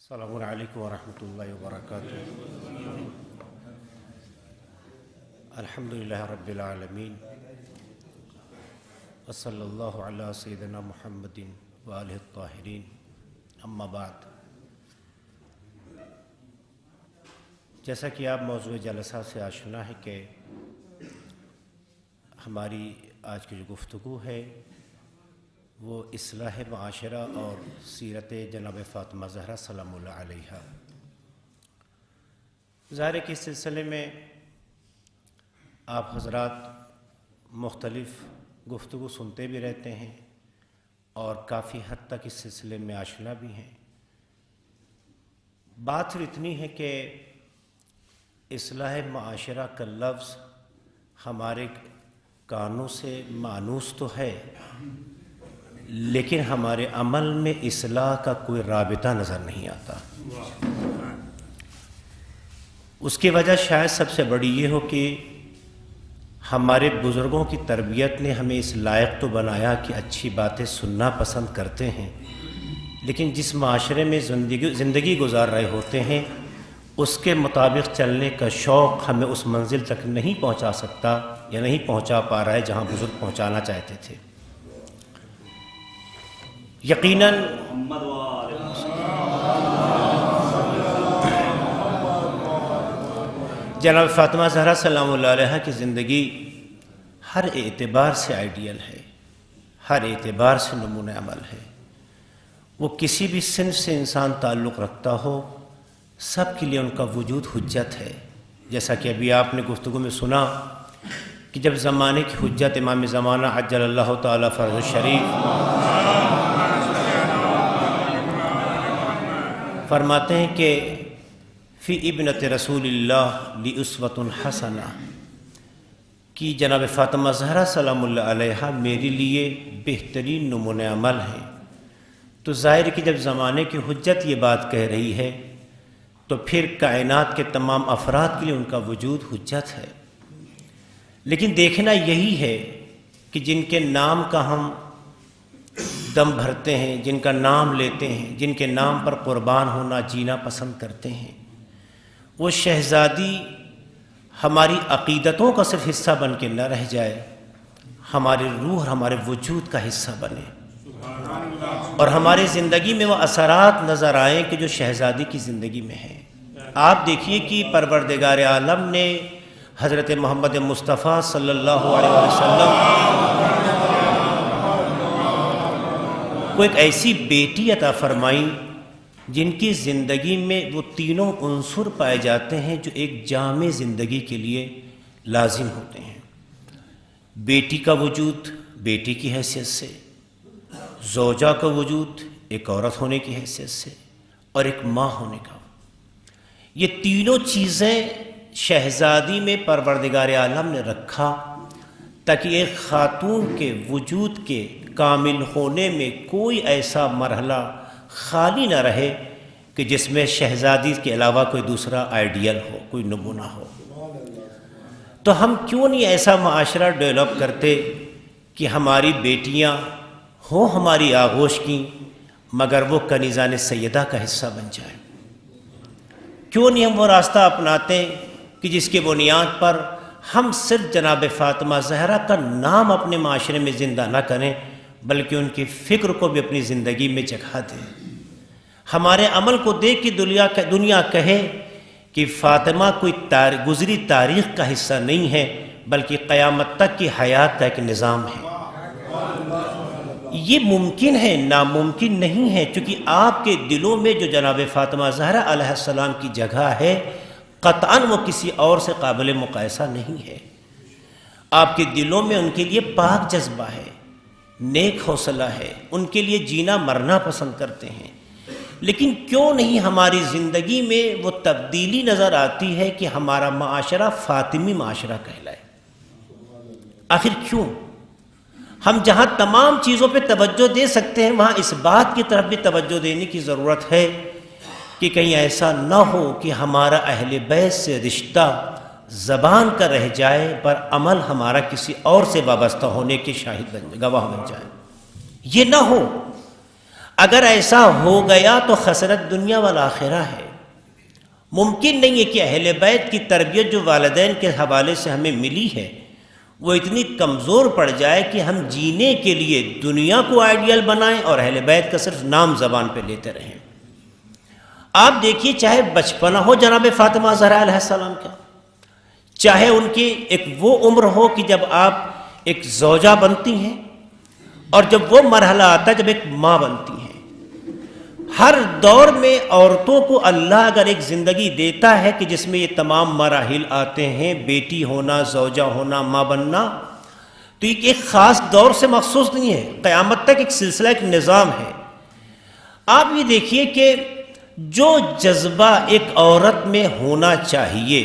السلام علیکم ورحمۃ اللہ وبرکاتہ۔ الحمدللہ رب العالمین، وصلی اللہ علی سیدنا محمد وآلہ الطاہرین، اما بعد۔ جیسا کہ آپ موضوع جلسہ سے آشنا ہے کہ ہماری آج کی جو گفتگو ہے وہ اصلاح معاشرہ اور سیرت جناب فاطمہ زہرا سلام اللہ علیہا۔ ظاہر ہے کہ اس سلسلے میں آپ حضرات مختلف گفتگو سنتے بھی رہتے ہیں اور کافی حد تک اس سلسلے میں آشنا بھی ہیں۔ بات صرف اتنی ہے کہ اصلاح معاشرہ کا لفظ ہمارے کانوں سے مانوس تو ہے، لیکن ہمارے عمل میں اصلاح کا کوئی رابطہ نظر نہیں آتا۔ اس کی وجہ شاید سب سے بڑی یہ ہو کہ ہمارے بزرگوں کی تربیت نے ہمیں اس لائق تو بنایا کہ اچھی باتیں سننا پسند کرتے ہیں، لیکن جس معاشرے میں زندگی گزار رہے ہوتے ہیں اس کے مطابق چلنے کا شوق ہمیں اس منزل تک نہیں پہنچا سکتا یا نہیں پہنچا پا رہا ہے جہاں بزرگ پہنچانا چاہتے تھے۔ یقیناً جناب فاطمہ زہرا سلام اللہ علیہا کی زندگی ہر اعتبار سے آئیڈیل ہے، ہر اعتبار سے نمونہ عمل ہے۔ وہ کسی بھی صنف سے انسان تعلق رکھتا ہو، سب کے لیے ان کا وجود حجت ہے۔ جیسا کہ ابھی آپ نے گفتگو میں سنا کہ جب زمانے کی حجت امام زمانہ عجل اللہ تعالی فرج الشریف فرماتے ہیں کہ فی ابنت رسول اللہ لی اسوۃ حسنہ، کہ جناب فاطمہ زہرا سلام اللہ علیہا میرے لیے بہترین نمونہ عمل ہے۔ تو ظاہر ہے کہ جب زمانے کی حجت یہ بات کہہ رہی ہے تو پھر کائنات کے تمام افراد کے لیے ان کا وجود حجت ہے۔ لیکن دیکھنا یہی ہے کہ جن کے نام کا ہم دم بھرتے ہیں، جن کا نام لیتے ہیں، جن کے نام پر قربان ہونا جینا پسند کرتے ہیں، وہ شہزادی ہماری عقیدتوں کا صرف حصہ بن کے نہ رہ جائے، ہماری روح، ہمارے وجود کا حصہ بنے، اور ہماری زندگی میں وہ اثرات نظر آئیں کہ جو شہزادی کی زندگی میں ہیں۔ آپ دیکھیے کہ پروردگار عالم نے حضرت محمد مصطفیٰ صلی اللہ علیہ وسلم کو ایک ایسی بیٹی عطا فرمائی جن کی زندگی میں وہ تینوں عنصر پائے جاتے ہیں جو ایک جامع زندگی کے لیے لازم ہوتے ہیں۔ بیٹی کا وجود بیٹی کی حیثیت سے، زوجہ کا وجود ایک عورت ہونے کی حیثیت سے، اور ایک ماں ہونے کا۔ یہ تینوں چیزیں شہزادی میں پروردگار عالم نے رکھا تاکہ ایک خاتون کے وجود کے کامل ہونے میں کوئی ایسا مرحلہ خالی نہ رہے کہ جس میں شہزادی کے علاوہ کوئی دوسرا آئیڈیل ہو، کوئی نمونہ ہو۔ تو ہم کیوں نہیں ایسا معاشرہ ڈیولپ کرتے کہ ہماری بیٹیاں ہوں ہماری آغوش کی مگر وہ کنیزان سیدہ کا حصہ بن جائیں؟ کیوں نہیں ہم وہ راستہ اپناتے کہ جس کے بنیاد پر ہم صرف جناب فاطمہ زہرا کا نام اپنے معاشرے میں زندہ نہ کریں بلکہ ان کی فکر کو بھی اپنی زندگی میں جگہ دیں، ہمارے عمل کو دیکھ کے دنیا کہے کہ فاطمہ کوئی گزری تاریخ کا حصہ نہیں ہے بلکہ قیامت تک کی حیات کا ایک نظام ہے۔ یہ ممکن ہے، ناممکن نہیں ہے، چونکہ آپ کے دلوں میں جو جناب فاطمہ زہرا علیہ السلام کی جگہ ہے قطعاً وہ کسی اور سے قابل مقایسہ نہیں ہے۔ آپ کے دلوں میں ان کے لیے پاک جذبہ ہے، نیک حوصلہ ہے، ان کے لیے جینا مرنا پسند کرتے ہیں، لیکن کیوں نہیں ہماری زندگی میں وہ تبدیلی نظر آتی ہے کہ ہمارا معاشرہ فاطمی معاشرہ کہلائے؟ آخر کیوں؟ ہم جہاں تمام چیزوں پہ توجہ دے سکتے ہیں وہاں اس بات کی طرف بھی توجہ دینے کی ضرورت ہے کہ کہیں ایسا نہ ہو کہ ہمارا اہل بیت سے رشتہ زبان کا رہ جائے پر عمل ہمارا کسی اور سے وابستہ ہونے کے شاہد گواہ بن جائے۔ یہ نہ ہو۔ اگر ایسا ہو گیا تو خسرت دنیا والآخرہ ہے۔ ممکن نہیں ہے کہ اہل بیت کی تربیت جو والدین کے حوالے سے ہمیں ملی ہے وہ اتنی کمزور پڑ جائے کہ ہم جینے کے لیے دنیا کو آئیڈیل بنائیں اور اہل بیت کا صرف نام زبان پہ لیتے رہیں۔ آپ دیکھیے، چاہے بچپنا ہو جناب فاطمہ زہرا علیہ السلام کا، چاہے ان کی ایک وہ عمر ہو کہ جب آپ ایک زوجہ بنتی ہیں، اور جب وہ مرحلہ آتا ہے جب ایک ماں بنتی ہیں، ہر دور میں عورتوں کو اللہ اگر ایک زندگی دیتا ہے کہ جس میں یہ تمام مراحل آتے ہیں، بیٹی ہونا، زوجہ ہونا، ماں بننا، تو یہ ایک خاص دور سے مخصوص نہیں ہے، قیامت تک ایک سلسلہ، ایک نظام ہے۔ آپ یہ دیکھیے کہ جو جذبہ ایک عورت میں ہونا چاہیے،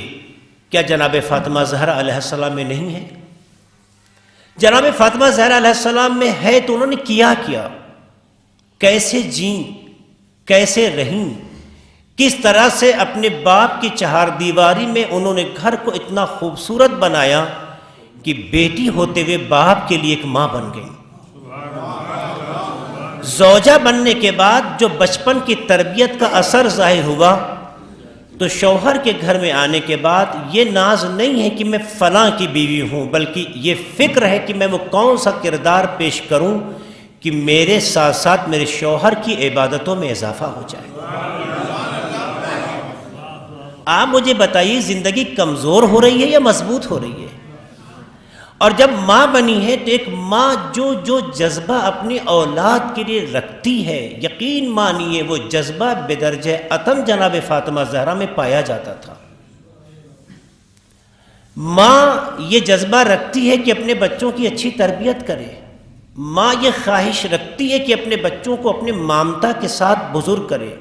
کیا جناب فاطمہ زہرا علیہ السلام میں نہیں ہے؟ جناب فاطمہ زہرا علیہ السلام میں ہے تو انہوں نے کیا، کیسے جیں، کیسے رہیں، کس طرح سے اپنے باپ کی چہار دیواری میں انہوں نے گھر کو اتنا خوبصورت بنایا کہ بیٹی ہوتے ہوئے باپ کے لیے ایک ماں بن گئی۔ زوجہ بننے کے بعد جو بچپن کی تربیت کا اثر ظاہر ہوا تو شوہر کے گھر میں آنے کے بعد یہ ناز نہیں ہے کہ میں فلاں کی بیوی ہوں، بلکہ یہ فکر ہے کہ میں وہ کون سا کردار پیش کروں کہ میرے ساتھ ساتھ میرے شوہر کی عبادتوں میں اضافہ ہو جائے۔ آپ مجھے بتائیے، زندگی کمزور ہو رہی ہے یا مضبوط ہو رہی ہے؟ اور جب ماں بنی ہے تو ایک ماں جو جذبہ اپنی اولاد کے لیے رکھتی ہے، یقین مانیے وہ جذبہ بدرجہ اتم جناب فاطمہ زہرا میں پایا جاتا تھا۔ ماں یہ جذبہ رکھتی ہے کہ اپنے بچوں کی اچھی تربیت کرے، ماں یہ خواہش رکھتی ہے کہ اپنے بچوں کو اپنے مامتا کے ساتھ بزرگ کرے،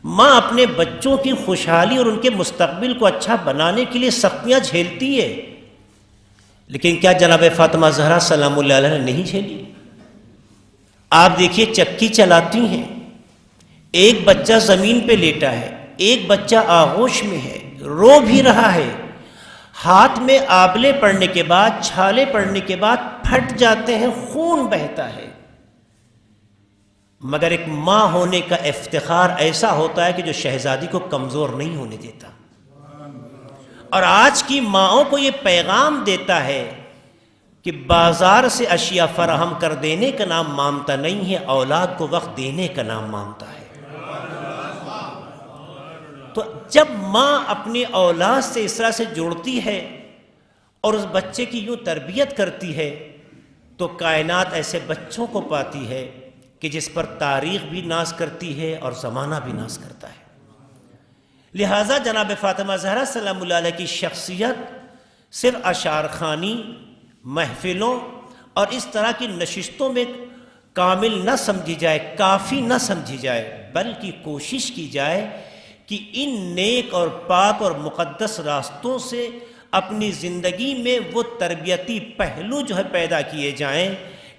ماں اپنے بچوں کی خوشحالی اور ان کے مستقبل کو اچھا بنانے کے لیے سختیاں جھیلتی ہے، لیکن کیا جناب فاطمہ زہرا سلام اللہ علیہ نے نہیں جھیلی؟ آپ دیکھیے، چکی چلاتی ہیں، ایک بچہ زمین پہ لیٹا ہے، ایک بچہ آغوش میں ہے، رو بھی رہا ہے، ہاتھ میں آبلے پڑنے کے بعد، چھالے پڑنے کے بعد پھٹ جاتے ہیں، خون بہتا ہے، مگر ایک ماں ہونے کا افتخار ایسا ہوتا ہے کہ جو شہزادی کو کمزور نہیں ہونے دیتا، اور آج کی ماؤں کو یہ پیغام دیتا ہے کہ بازار سے اشیاء فراہم کر دینے کا نام مامتا نہیں ہے، اولاد کو وقت دینے کا نام مامتا ہے۔ تو جب ماں اپنی اولاد سے اس طرح سے جڑتی ہے اور اس بچے کی یوں تربیت کرتی ہے تو کائنات ایسے بچوں کو پاتی ہے کہ جس پر تاریخ بھی ناز کرتی ہے اور زمانہ بھی ناز کرتا ہے۔ لہٰذا جناب فاطمہ زہرا سلام اللہ علیہ کی شخصیت صرف اشعار خوانی، محفلوں اور اس طرح کی نشستوں میں کامل نہ سمجھی جائے، کافی نہ سمجھی جائے، بلکہ کوشش کی جائے کہ ان نیک اور پاک اور مقدس راستوں سے اپنی زندگی میں وہ تربیتی پہلو جو ہے پیدا کیے جائیں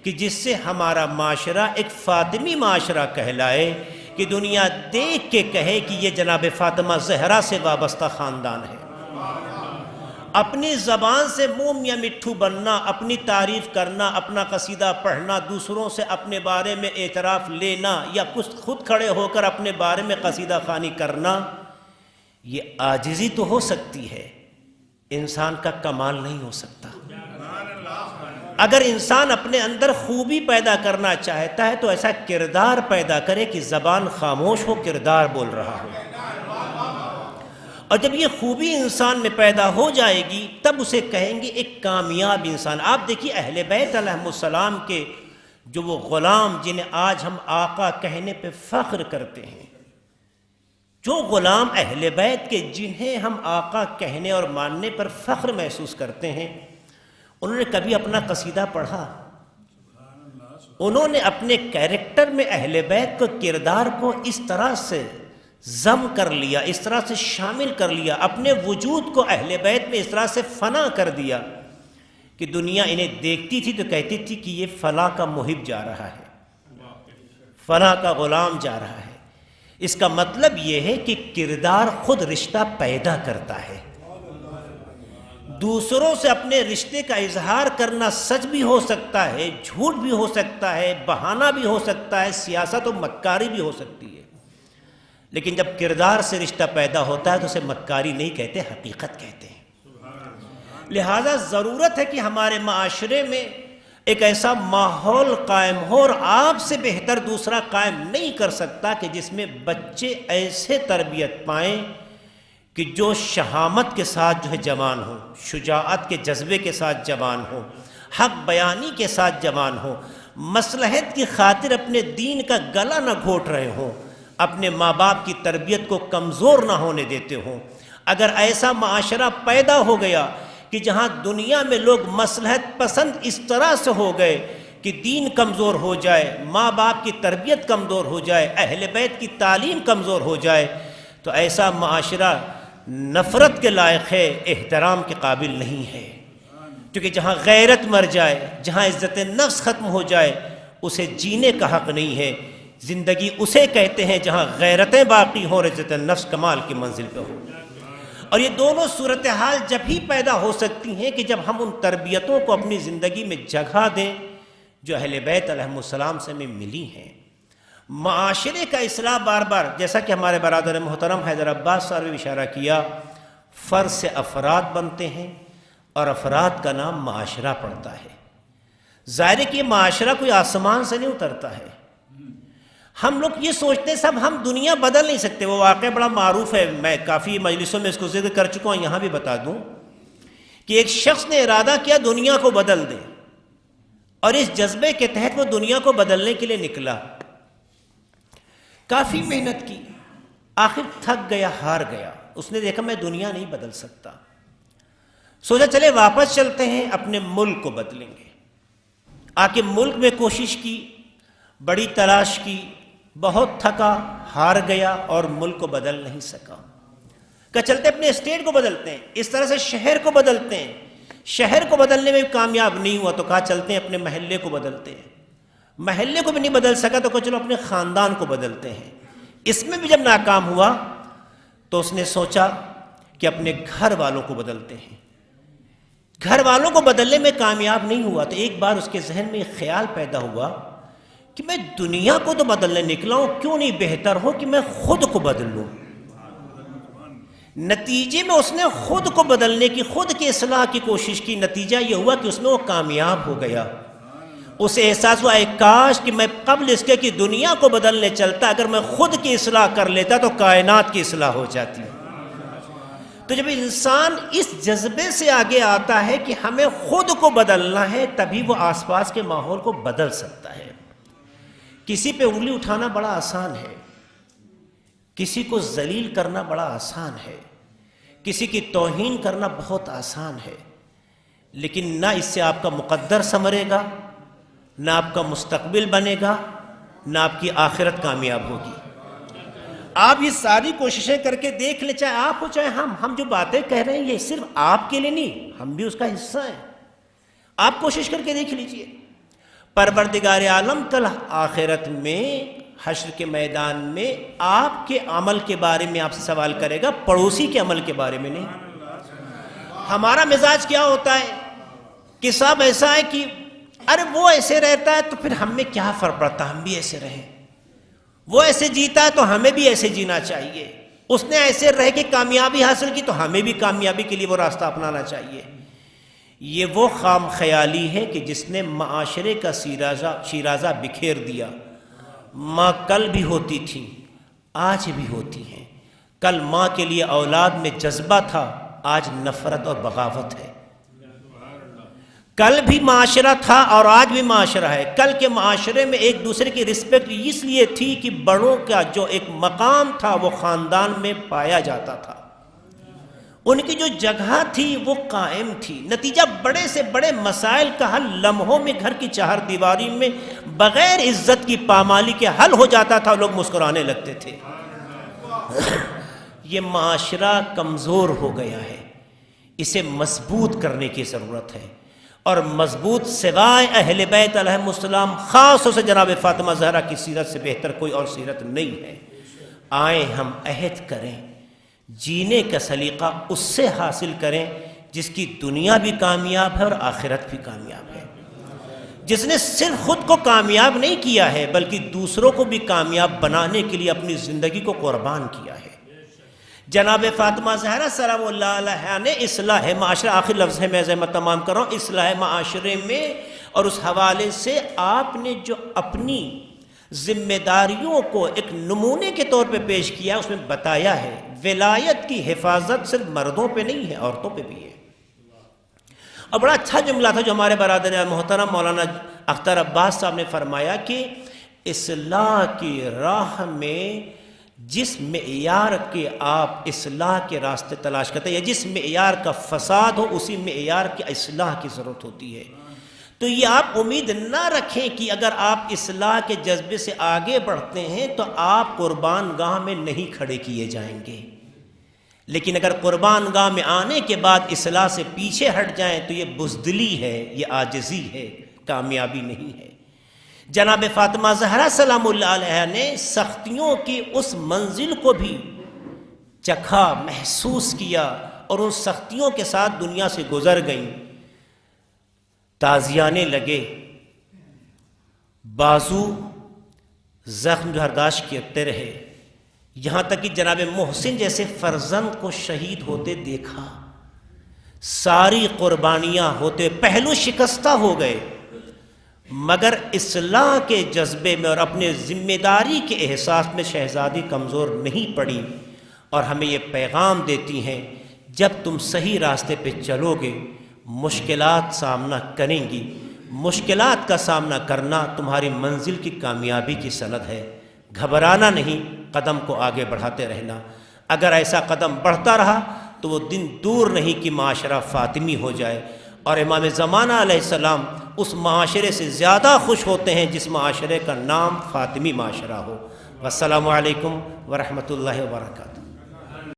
کہ جس سے ہمارا معاشرہ ایک فاطمی معاشرہ کہلائے، کہ دنیا دیکھ کے کہے کہ یہ جناب فاطمہ زہرا سے وابستہ خاندان ہے۔ اپنی زبان سے منہ میاں مٹھو بننا، اپنی تعریف کرنا، اپنا قصیدہ پڑھنا، دوسروں سے اپنے بارے میں اعتراف لینا یا کچھ خود کھڑے ہو کر اپنے بارے میں قصیدہ خوانی کرنا، یہ عاجزی تو ہو سکتی ہے، انسان کا کمال نہیں ہو سکتا۔ اگر انسان اپنے اندر خوبی پیدا کرنا چاہتا ہے تو ایسا کردار پیدا کرے کہ زبان خاموش ہو، کردار بول رہا ہو، اور جب یہ خوبی انسان میں پیدا ہو جائے گی تب اسے کہیں گے ایک کامیاب انسان۔ آپ دیکھیے اہل بیت علیہ السلام کے جو وہ غلام جنہیں آج ہم آقا کہنے پہ فخر کرتے ہیں، جو غلام اہل بیت کے جنہیں ہم آقا کہنے اور ماننے پر فخر محسوس کرتے ہیں، انہوں نے کبھی اپنا قصیدہ پڑھا؟ انہوں نے اپنے کیریکٹر میں اہل بیت کو، کردار کو اس طرح سے ضم کر لیا، اس طرح سے شامل کر لیا، اپنے وجود کو اہل بیت میں اس طرح سے فنا کر دیا کہ دنیا انہیں دیکھتی تھی تو کہتی تھی کہ یہ فلاں کا محب جا رہا ہے، فلاں کا غلام جا رہا ہے۔ اس کا مطلب یہ ہے کہ کردار خود رشتہ پیدا کرتا ہے۔ دوسروں سے اپنے رشتے کا اظہار کرنا سچ بھی ہو سکتا ہے، جھوٹ بھی ہو سکتا ہے، بہانہ بھی ہو سکتا ہے، سیاست و مکاری بھی ہو سکتی ہے، لیکن جب کردار سے رشتہ پیدا ہوتا ہے تو اسے مکاری نہیں کہتے، حقیقت کہتے ہیں۔ لہٰذا ضرورت ہے کہ ہمارے معاشرے میں ایک ایسا ماحول قائم ہو، اور آپ سے بہتر دوسرا قائم نہیں کر سکتا، کہ جس میں بچے ایسے تربیت پائیں کہ جو شہامت کے ساتھ جو ہے جوان ہو، شجاعت کے جذبے کے ساتھ جوان ہو، حق بیانی کے ساتھ جوان ہو، مصلحت کی خاطر اپنے دین کا گلا نہ گھونٹ رہے ہوں، اپنے ماں باپ کی تربیت کو کمزور نہ ہونے دیتے ہوں۔ اگر ایسا معاشرہ پیدا ہو گیا کہ جہاں دنیا میں لوگ مصلحت پسند اس طرح سے ہو گئے کہ دین کمزور ہو جائے، ماں باپ کی تربیت کمزور ہو جائے، اہل بیت کی تعلیم کمزور ہو جائے، تو ایسا معاشرہ نفرت کے لائق ہے، احترام کے قابل نہیں ہے۔ کیونکہ جہاں غیرت مر جائے، جہاں عزت نفس ختم ہو جائے، اسے جینے کا حق نہیں ہے۔ زندگی اسے کہتے ہیں جہاں غیرتیں باقی ہوں اور عزت نفس کمال کی منزل پہ ہو۔ اور یہ دونوں صورتحال جب ہی پیدا ہو سکتی ہیں کہ جب ہم ان تربیتوں کو اپنی زندگی میں جگہ دیں جو اہل بیت علیہم السلام سے ہمیں ملی ہیں۔ معاشرے کا اصلاح بار بار، جیسا کہ ہمارے برادر محترم حیدر عباس صاحب نے اشارہ کیا، فرد سے افراد بنتے ہیں اور افراد کا نام معاشرہ پڑتا ہے۔ ظاہر ہے کہ یہ معاشرہ کوئی آسمان سے نہیں اترتا ہے۔ ہم لوگ یہ سوچتے ہیں سب ہم دنیا بدل نہیں سکتے، وہ واقعہ بڑا معروف ہے، میں کافی مجلسوں میں اس کو ذکر کر چکا ہوں، یہاں بھی بتا دوں کہ ایک شخص نے ارادہ کیا دنیا کو بدل دے، اور اس جذبے کے تحت وہ دنیا کو بدلنے کے لیے نکلا، کافی محنت کی، آخر تھک گیا، ہار گیا۔ اس نے دیکھا میں دنیا نہیں بدل سکتا، سوچا چلے واپس چلتے ہیں، اپنے ملک کو بدلیں گے۔ آ کے ملک میں کوشش کی، بڑی تلاش کی، بہت تھکا، ہار گیا اور ملک کو بدل نہیں سکا۔ کہ چلتے اپنے اسٹیٹ کو بدلتے ہیں، اس طرح سے شہر کو بدلتے ہیں، شہر کو بدلنے میں بھی کامیاب نہیں ہوا تو کہا چلتے ہیں اپنے محلے کو بدلتے ہیں، محلے کو بھی نہیں بدل سکا تو کہا چلو اپنے خاندان کو بدلتے ہیں۔ اس میں بھی جب ناکام ہوا تو اس نے سوچا کہ اپنے گھر والوں کو بدلتے ہیں۔ گھر والوں کو بدلنے میں کامیاب نہیں ہوا تو ایک بار اس کے ذہن میں ایک خیال پیدا ہوا کہ میں دنیا کو تو بدلنے نکلا ہوں، کیوں نہیں بہتر ہو کہ میں خود کو بدل لوں۔ نتیجے میں اس نے خود کو بدلنے کی، خود کی اصلاح کی کوشش کی، نتیجہ یہ ہوا کہ اس میں وہ کامیاب ہو گیا۔ اسے احساس ہوا کاش کہ میں قبل اس کے کہ دنیا کو بدلنے چلتا، اگر میں خود کی اصلاح کر لیتا تو کائنات کی اصلاح ہو جاتی۔ تو جب انسان اس جذبے سے آگے آتا ہے کہ ہمیں خود کو بدلنا ہے، تبھی وہ آس پاس کے ماحول کو بدل سکتا ہے۔ کسی پہ انگلی اٹھانا بڑا آسان ہے، کسی کو ذلیل کرنا بڑا آسان ہے، کسی کی توہین کرنا بہت آسان ہے، لیکن نہ اس سے آپ کا مقدر سنورے گا، نہ آپ کا مستقبل بنے گا، نہ آپ کی آخرت کامیاب ہوگی۔ آپ یہ ساری کوششیں کر کے دیکھ لیں، چاہے آپ ہو چاہے ہم جو باتیں کہہ رہے ہیں یہ صرف آپ کے لیے نہیں، ہم بھی اس کا حصہ ہیں۔ آپ کوشش کر کے دیکھ لیجئے، پروردگار عالم کل آخرت میں حشر کے میدان میں آپ کے عمل کے بارے میں آپ سے سوال کرے گا، پڑوسی کے عمل کے بارے میں نہیں۔ ہمارا مزاج کیا ہوتا ہے کہ صاحب ایسا ہے کہ ارے وہ ایسے رہتا ہے تو پھر ہم میں کیا فرق پڑتا، ہم بھی ایسے رہیں، وہ ایسے جیتا ہے تو ہمیں بھی ایسے جینا چاہیے، اس نے ایسے رہ کے کامیابی حاصل کی تو ہمیں بھی کامیابی کے لیے وہ راستہ اپنانا چاہیے۔ یہ وہ خام خیالی ہے کہ جس نے معاشرے کا شیرازہ بکھیر دیا۔ ماں کل بھی ہوتی تھیں، آج بھی ہوتی ہیں۔ کل ماں کے لیے اولاد میں جذبہ تھا، آج نفرت اور بغاوت ہے۔ کل بھی معاشرہ تھا اور آج بھی معاشرہ ہے۔ کل کے معاشرے میں ایک دوسرے کی رسپیکٹ اس لیے تھی کہ بڑوں کا جو ایک مقام تھا وہ خاندان میں پایا جاتا تھا، ان کی جو جگہ تھی وہ قائم تھی۔ نتیجہ بڑے سے بڑے مسائل کا حل لمحوں میں گھر کی چہار دیواری میں بغیر عزت کی پامالی کے حل ہو جاتا تھا، لوگ مسکرانے لگتے تھے۔ یہ معاشرہ کمزور ہو گیا ہے، اسے مضبوط کرنے کی ضرورت ہے، اور مضبوط سوائے اہل بیت علیہم السلام، خاص طور سے جناب فاطمہ زہرا کی سیرت سے بہتر کوئی اور سیرت نہیں ہے۔ آئیں ہم عہد کریں، جینے کا سلیقہ اس سے حاصل کریں جس کی دنیا بھی کامیاب ہے اور آخرت بھی کامیاب ہے، جس نے صرف خود کو کامیاب نہیں کیا ہے بلکہ دوسروں کو بھی کامیاب بنانے کے لیے اپنی زندگی کو قربان کیا ہے۔ جناب فاطمہ زہرا سلام اللہ علیہا نے اصلاح معاشرہ، آخر لفظ ہے میں زحمت تمام کر رہا ہوں، اصلاح معاشرے میں اور اس حوالے سے آپ نے جو اپنی ذمہ داریوں کو ایک نمونے کے طور پہ پیش کیا، اس میں بتایا ہے ولایت کی حفاظت صرف مردوں پہ نہیں ہے، عورتوں پہ بھی ہے۔ اور بڑا اچھا جملہ تھا جو ہمارے برادر محترم مولانا اختر عباس صاحب نے فرمایا کہ اصلاح کی راہ میں جس معیار کے آپ اصلاح کے راستے تلاش کرتے ہیں یا جس معیار کا فساد ہو اسی معیار کی اصلاح کی ضرورت ہوتی ہے۔ تو یہ آپ امید نہ رکھیں کہ اگر آپ اصلاح کے جذبے سے آگے بڑھتے ہیں تو آپ قربان گاہ میں نہیں کھڑے کیے جائیں گے، لیکن اگر قربان گاہ میں آنے کے بعد اصلاح سے پیچھے ہٹ جائیں تو یہ بزدلی ہے، یہ عاجزی ہے، کامیابی نہیں ہے۔ جناب فاطمہ زہرا سلام اللہ علیہا نے سختیوں کی اس منزل کو بھی چکھا، محسوس کیا اور ان سختیوں کے ساتھ دنیا سے گزر گئیں۔ تازیانے لگے، بازو زخم برداشت کرتے رہے، یہاں تک کہ جناب محسن جیسے فرزند کو شہید ہوتے دیکھا، ساری قربانیاں ہوتے پہلو شکستہ ہو گئے، مگر اصلاح کے جذبے میں اور اپنے ذمہ داری کے احساس میں شہزادی کمزور نہیں پڑی، اور ہمیں یہ پیغام دیتی ہیں جب تم صحیح راستے پہ چلو گے مشکلات سامنا کریں گی، مشکلات کا سامنا کرنا تمہاری منزل کی کامیابی کی سند ہے، گھبرانا نہیں، قدم کو آگے بڑھاتے رہنا۔ اگر ایسا قدم بڑھتا رہا تو وہ دن دور نہیں کہ معاشرہ فاطمی ہو جائے، اور امام زمانہ علیہ السلام اس معاشرے سے زیادہ خوش ہوتے ہیں جس معاشرے کا نام فاطمی معاشرہ ہو۔ والسلام علیکم ورحمۃ اللہ وبرکاتہ۔